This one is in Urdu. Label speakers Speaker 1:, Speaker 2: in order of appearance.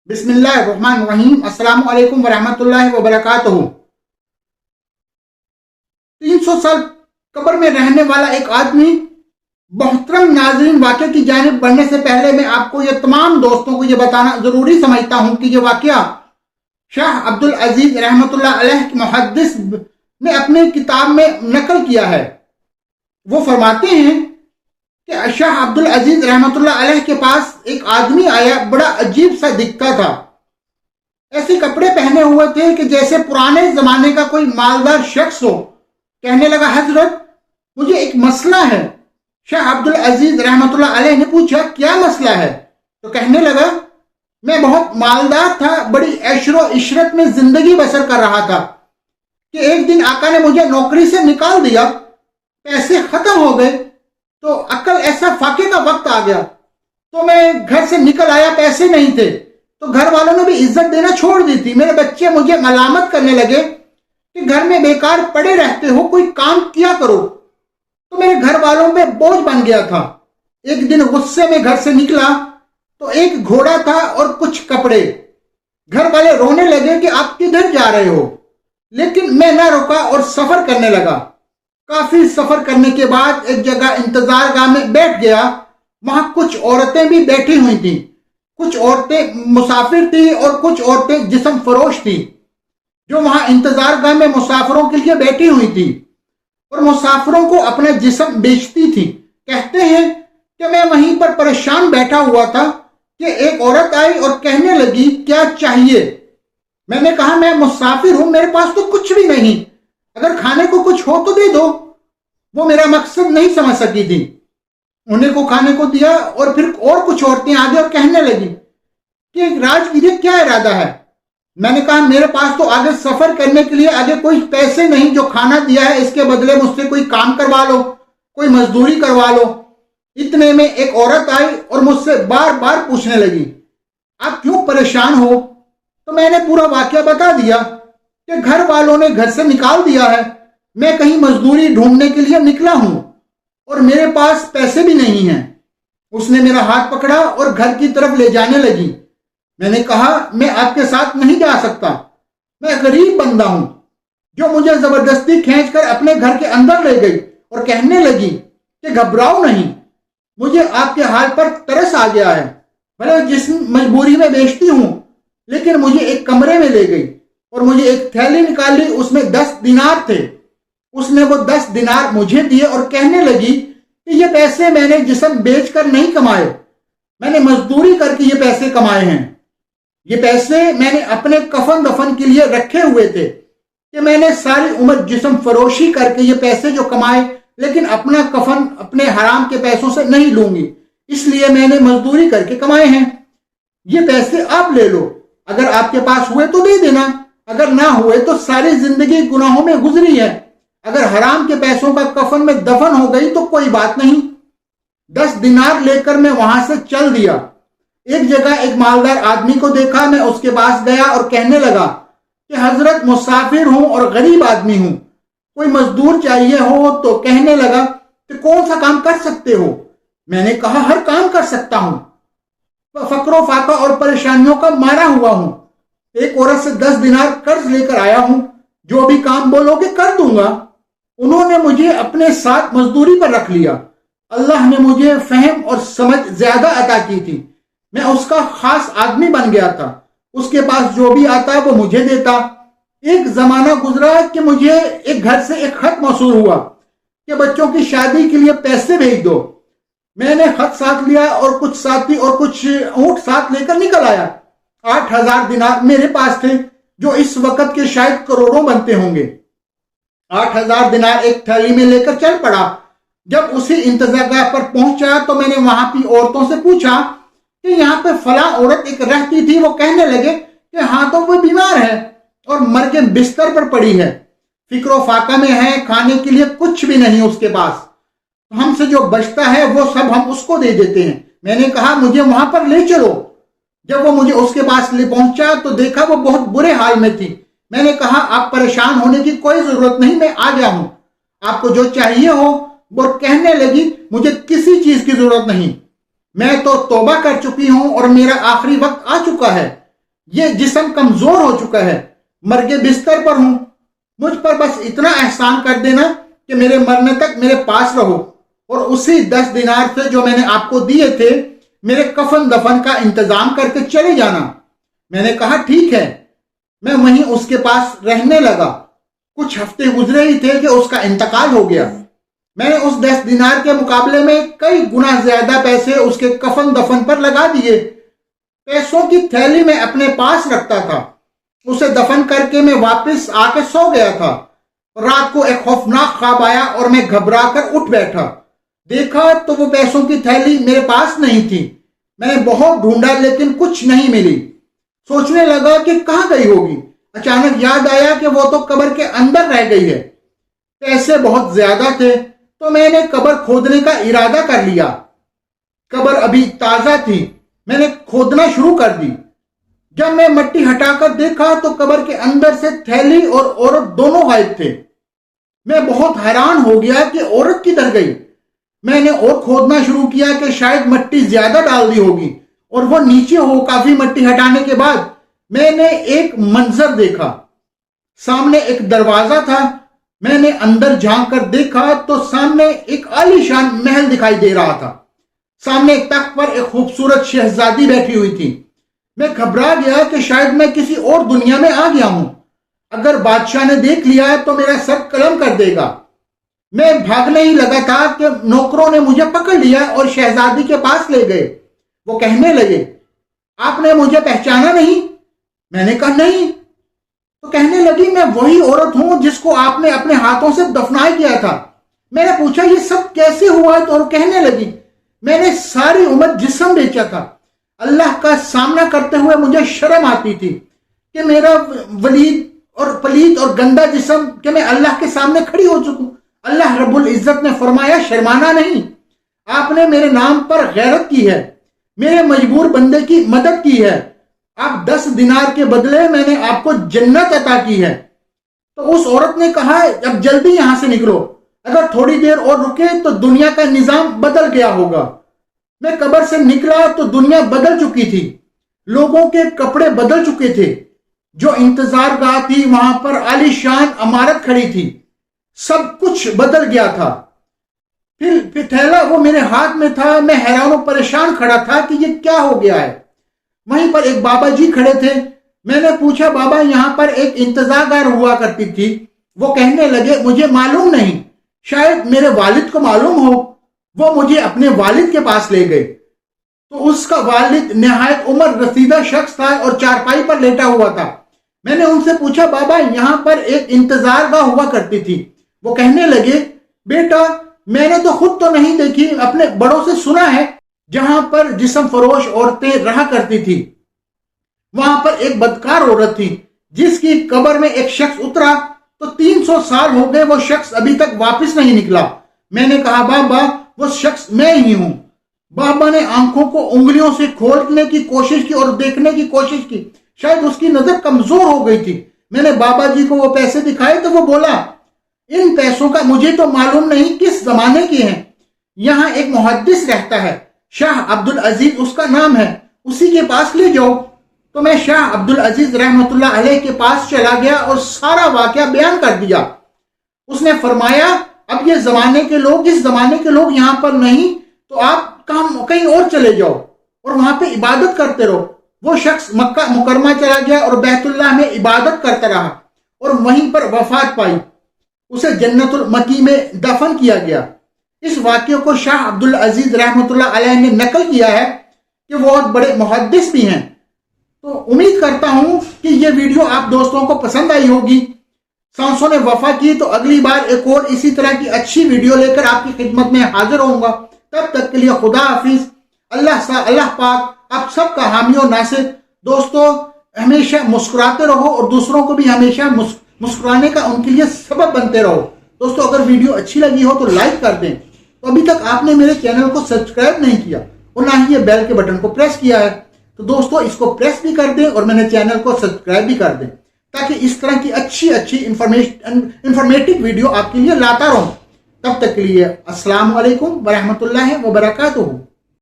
Speaker 1: بسم اللہ الرحمن الرحیم۔ السلام علیکم ورحمۃ اللہ وبرکاتہ۔ 300 سال قبر میں رہنے والا ایک آدمی، محترم ناظرین، واقعے کی جانب بڑھنے سے پہلے میں آپ کو یہ تمام دوستوں کو یہ بتانا ضروری سمجھتا ہوں کہ یہ واقعہ شاہ عبد العزیز رحمۃ اللہ علیہ کے محدث نے اپنے کتاب میں نقل کیا ہے۔ وہ فرماتے ہیں کہ شاہ عبد العزیز رحمۃ اللہ علیہ کے پاس ایک آدمی آیا، بڑا عجیب سا دکھتا تھا، ایسے کپڑے پہنے ہوئے تھے کہ جیسے پرانے زمانے کا کوئی مالدار شخص ہو۔ کہنے لگا، حضرت مجھے ایک مسئلہ ہے۔ شاہ عبد العزیز رحمۃ اللہ علیہ نے پوچھا، کیا مسئلہ ہے؟ تو کہنے لگا، میں بہت مالدار تھا، بڑی عیش و عشرت میں زندگی بسر کر رہا تھا کہ ایک دن آقا نے مجھے نوکری سے نکال دیا، پیسے ختم ہو گئے، تو عقل ایسا فاقے کا وقت آ گیا، تو میں گھر سے نکل آیا، پیسے نہیں تھے، تو گھر والوں نے بھی عزت دینا چھوڑ دی تھی۔ میرے بچے مجھے ملامت کرنے لگے کہ گھر میں بیکار پڑے رہتے ہو، کوئی کام کیا کرو، تو میرے گھر والوں پہ بوجھ بن گیا تھا۔ ایک دن غصے میں گھر سے نکلا تو ایک گھوڑا تھا اور کچھ کپڑے۔ گھر والے رونے لگے کہ آپ کدھر جا رہے ہو، لیکن میں نہ رکا اور سفر کرنے لگا۔ کافی سفر کرنے کے بعد ایک جگہ انتظار گاہ میں بیٹھ گیا۔ وہاں کچھ عورتیں بھی بیٹھی ہوئی تھیں، کچھ عورتیں مسافر تھیں اور کچھ عورتیں جسم فروش تھیں، جو وہاں انتظار گاہ میں مسافروں کے لیے بیٹھی ہوئی تھی اور مسافروں کو اپنا جسم بیچتی تھی۔ کہتے ہیں کہ میں وہیں پر پریشان بیٹھا ہوا تھا کہ ایک عورت آئی اور کہنے لگی، کیا چاہیے؟ میں نے کہا، میں مسافر ہوں، میرے پاس تو کچھ بھی نہیں، اگر کھانے کو کچھ ہو تو دے دو۔ وہ میرا مقصد نہیں سمجھ سکی تھی۔ انہیں کو کھانے کو دیا اور پھر اور کچھ عورتیں آ گئی اور کہنے لگی کہ راجگیر کیا ارادہ ہے؟ میں نے کہا، میرے پاس تو آگے سفر کرنے کے لیے آگے کوئی پیسے نہیں، جو کھانا دیا ہے اس کے بدلے مجھ سے کوئی کام کروا لو، کوئی مزدوری کروا لو۔ اتنے میں ایک عورت آئی اور مجھ سے بار بار پوچھنے لگی، آپ کیوں پریشان ہو؟ تو میں نے پورا واقعہ بتا دیا کہ گھر والوں نے گھر سے نکال دیا ہے، میں کہیں مزدوری ڈھونڈنے کے لیے نکلا ہوں اور میرے پاس پیسے بھی نہیں ہیں۔ اس نے میرا ہاتھ پکڑا اور گھر کی طرف لے جانے لگی۔ میں نے کہا، میں آپ کے ساتھ نہیں جا سکتا، میں غریب بندہ ہوں، جو مجھے زبردستی کھینچ کر اپنے گھر کے اندر لے گئی اور کہنے لگی کہ گھبراؤ نہیں، مجھے آپ کے حال پر ترس آ گیا ہے، بھلے جسم مجبوری میں بیچتی ہوں، لیکن مجھے ایک کمرے میں لے گئی اور مجھے ایک تھیلی نکالی، اس میں 10 دینار تھے۔ اس نے وہ 10 دینار مجھے دیے اور کہنے لگی کہ یہ پیسے میں نے جسم بیچ کر نہیں کمائے، میں نے مزدوری کر کے یہ پیسے کمائے ہیں۔ یہ پیسے میں نے اپنے کفن دفن کے لیے رکھے ہوئے تھے کہ میں نے ساری عمر جسم فروشی کر کے یہ پیسے جو کمائے، لیکن اپنا کفن اپنے حرام کے پیسوں سے نہیں لوں گی، اس لیے میں نے مزدوری کر کے کمائے ہیں۔ یہ پیسے آپ لے لو، اگر آپ کے پاس ہوئے تو دے دینا، اگر نہ ہوئے تو ساری زندگی گناہوں میں گزری ہے، اگر حرام کے پیسوں کا کفن میں دفن ہو گئی تو کوئی بات نہیں۔ 10 دینار لے کر میں وہاں سے چل دیا۔ ایک جگہ ایک مالدار آدمی کو دیکھا، میں اس کے پاس گیا اور کہنے لگا کہ حضرت مسافر ہوں اور غریب آدمی ہوں، کوئی مزدور چاہیے ہو؟ تو کہنے لگا کہ کون سا کام کر سکتے ہو؟ میں نے کہا، ہر کام کر سکتا ہوں، فقر و فاقہ اور پریشانیوں کا مارا ہوا ہوں، ایک عورت سے 10 دینار قرض لے کر آیا ہوں، جو بھی کام بولو گے کر دوں گا۔ انہوں نے مجھے اپنے ساتھ مزدوری پر رکھ لیا۔ اللہ نے مجھے فہم اور سمجھ زیادہ عطا کی تھی، میں اس کا خاص آدمی بن گیا تھا، اس کے پاس جو بھی آتا وہ مجھے دیتا۔ ایک زمانہ گزرا کہ مجھے ایک گھر سے ایک خط موصول ہوا کہ بچوں کی شادی کے لیے پیسے بھیج دو۔ میں نے خط ساتھ لیا اور کچھ ساتھی اور کچھ اونٹ ساتھ لے کر نکل آیا۔ 8000 دینار میرے پاس تھے، جو اس وقت کے شاید کروڑوں بنتے ہوں گے۔ 8000 دینار ایک تھیلی میں لے کر چل پڑا۔ جب اسی انتظار گاہ پر پہنچا تو میں نے وہاں کی عورتوں سے پوچھا کہ یہاں پہ فلاں عورت ایک رہتی تھی۔ وہ کہنے لگے کہ ہاں تو وہ بیمار ہے اور مر کے بستر پر پڑی ہے، فکر و فاقہ میں ہے، کھانے کے لیے کچھ بھی نہیں اس کے پاس، ہم سے جو بچتا ہے وہ سب ہم اس کو دے دیتے ہیں۔ میں نے کہا، مجھے وہاں پر لے چلو۔ جب وہ مجھے اس کے پاس لے پہنچا تو دیکھا وہ بہت برے حال میں تھی۔ میں نے کہا، آپ پریشان ہونے کی کوئی ضرورت نہیں، میں آ گیا ہوں، آپ کو جو چاہیے ہو۔ وہ کہنے لگی، مجھے کسی چیز کی ضرورت نہیں، میں تو توبہ کر چکی ہوں اور میرا آخری وقت آ چکا ہے، یہ جسم کمزور ہو چکا ہے، مرگ بستر پر ہوں، مجھ پر بس اتنا احسان کر دینا کہ میرے مرنے تک میرے پاس رہو، اور اسی 10 دینار سے جو میں نے آپ کو دیے تھے میرے کفن دفن کا انتظام کر کے چلے جانا۔ میں نے کہا ٹھیک ہے۔ میں وہیں اس کے پاس رہنے لگا۔ کچھ ہفتے گزرے ہی تھے کہ اس کا انتقال ہو گیا۔ میں نے اس 10 دینار کے مقابلے میں کئی گنا زیادہ پیسے اس کے کفن دفن پر لگا دیے۔ پیسوں کی تھیلی میں اپنے پاس رکھتا تھا۔ اسے دفن کر کے میں واپس آ کے سو گیا تھا۔ رات کو ایک خوفناک خواب آیا اور میں گھبرا کر اٹھ بیٹھا۔ دیکھا تو وہ پیسوں کی تھیلی میرے پاس نہیں تھی۔ میں نے بہت ڈھونڈا لیکن کچھ نہیں ملی۔ سوچنے لگا کہ کہاں گئی ہوگی۔ اچانک یاد آیا کہ وہ تو قبر کے اندر رہ گئی ہے۔ پیسے بہت زیادہ تھے تو میں نے قبر کھودنے کا ارادہ کر لیا۔ قبر ابھی تازہ تھی، میں نے کھودنا شروع کر دی۔ جب میں مٹی ہٹا کر دیکھا تو قبر کے اندر سے تھیلی اور عورت دونوں غائب تھے۔ میں بہت حیران ہو گیا کہ عورت کدھر گئی۔ میں نے اور کھودنا شروع کیا کہ شاید مٹی زیادہ ڈال دی ہوگی، اور وہ نیچے ہو۔ کافی مٹی ہٹانے کے بعد میں نے ایک منظر دیکھا۔ سامنے ایک دروازہ تھا۔ میں نے اندر جھانک کر دیکھا تو سامنے ایک عالیشان محل دکھائی دے رہا تھا۔ سامنے ایک تخت پر ایک خوبصورت شہزادی بیٹھی ہوئی تھی۔ میں گھبرا گیا کہ شاید میں کسی اور دنیا میں آ گیا ہوں۔ اگر بادشاہ نے دیکھ لیا تو میرا سر قلم کر دے گا۔ میں بھاگنے ہی لگا تھا کہ نوکروں نے مجھے پکڑ لیا اور شہزادی کے پاس لے گئے۔ وہ کہنے لگے، آپ نے مجھے پہچانا نہیں؟ میں نے کہا نہیں۔ تو کہنے لگی، میں وہی عورت ہوں جس کو آپ نے اپنے ہاتھوں سے دفنائے کیا تھا۔ میں نے پوچھا یہ سب کیسے ہوا؟ تو کہنے لگی، میں نے ساری عمر جسم بیچا تھا۔ اللہ کا سامنا کرتے ہوئے مجھے شرم آتی تھی کہ میرا ولید اور پلید اور گندا جسم کہ میں اللہ کے سامنے کھڑی ہو چکوں۔ اللہ رب العزت نے فرمایا، شرمانا نہیں، آپ نے میرے نام پر غیرت کی ہے، میرے مجبور بندے کی مدد کی ہے، آپ 10 دینار کے بدلے میں نے آپ کو جنت عطا کی ہے۔ تو اس عورت نے کہا، اب جلدی یہاں سے نکلو، اگر تھوڑی دیر اور رکے تو دنیا کا نظام بدل گیا ہوگا۔ میں قبر سے نکلا تو دنیا بدل چکی تھی، لوگوں کے کپڑے بدل چکے تھے۔ جو انتظار گاہ تھی وہاں پر عالی شان عمارت کھڑی تھی، سب کچھ بدل گیا تھا۔ پھر تھیلا وہ میرے ہاتھ میں تھا۔ میں حیران و پریشان کھڑا تھا کہ یہ کیا ہو گیا ہے۔ وہیں پر ایک بابا جی کھڑے تھے۔ میں نے پوچھا، بابا یہاں پر ایک انتظار گاہ ہوا کرتی تھی؟ وہ کہنے لگے، مجھے معلوم نہیں، شاید میرے والد کو معلوم ہو۔ وہ مجھے اپنے والد کے پاس لے گئے تو اس کا والد نہایت عمر رسیدہ شخص تھا اور چارپائی پر لیٹا ہوا تھا۔ میں نے ان سے پوچھا، بابا یہاں پر ایک انتظار گاہ ہوا کرتی تھی؟ وہ کہنے لگے، بیٹا میں نے تو خود تو نہیں دیکھی، اپنے بڑوں سے سنا ہے، جہاں پر جسم فروش عورتیں رہا کرتی تھی وہاں پر ایک بدکار عورت تھی جس کی قبر میں ایک شخص اترا تو 300 سال ہو گئے، وہ شخص ابھی تک واپس نہیں نکلا۔ میں نے کہا، بابا وہ شخص میں ہی ہوں۔ بابا نے آنکھوں کو انگلیوں سے کھولنے کی کوشش کی اور دیکھنے کی کوشش کی، شاید اس کی نظر کمزور ہو گئی تھی۔ میں نے بابا جی کو وہ پیسے دکھائے تو وہ بولا، ان پیسوں کا مجھے تو معلوم نہیں کس زمانے کے ہیں، یہاں ایک محدث رہتا ہے، شاہ عبدالعزیز اس کا نام ہے، اسی کے پاس لے جاؤ۔ تو میں شاہ عبدالعزیز رحمۃ اللہ علیہ کے پاس چلا گیا اور سارا واقعہ بیان کر دیا۔ اس نے فرمایا، اب یہ زمانے کے لوگ، اس زمانے کے لوگ یہاں پر نہیں، تو آپ کہیں اور چلے جاؤ اور وہاں پہ عبادت کرتے رہو۔ وہ شخص مکہ مکرمہ چلا گیا اور بیت اللہ میں عبادت کرتا رہا اور وہیں پر وفات پائی۔ اسے جنت المکی میں دفن کیا گیا۔ اس واقعے کو شاہ عبدالعزیز رحمۃ اللہ علیہ نے نقل کیا ہے کہ وہ بہت بڑے محدث بھی ہیں۔ تو امید کرتا ہوں کہ یہ ویڈیو آپ دوستوں کو پسند آئی ہوگی۔ سانسوں نے وفا کی تو اگلی بار ایک اور اسی طرح کی اچھی ویڈیو لے کر آپ کی خدمت میں حاضر ہوں گا۔ تب تک کے لیے خدا حافظ۔ اللہ پاک آپ سب کا حامی و ناصر۔ دوستو ہمیشہ مسکراتے رہو اور دوسروں کو بھی ہمیشہ مسکرانے کا ان کے لیے سبب بنتے رہو۔ دوستو اگر ویڈیو اچھی لگی ہو تو لائک کر دیں۔ تو ابھی تک آپ نے میرے چینل کو سبسکرائب نہیں کیا اور نہ ہی یہ بیل کے بٹن کو پریس کیا ہے تو دوستو اس کو پریس بھی کر دیں اور میرے چینل کو سبسکرائب بھی کر دیں، تاکہ اس طرح کی اچھی انفارمیٹو ویڈیو آپ کے لیے لاتا رہوں۔ تب تک کے لیے السلام علیکم ورحمۃ اللہ وبرکاتہ۔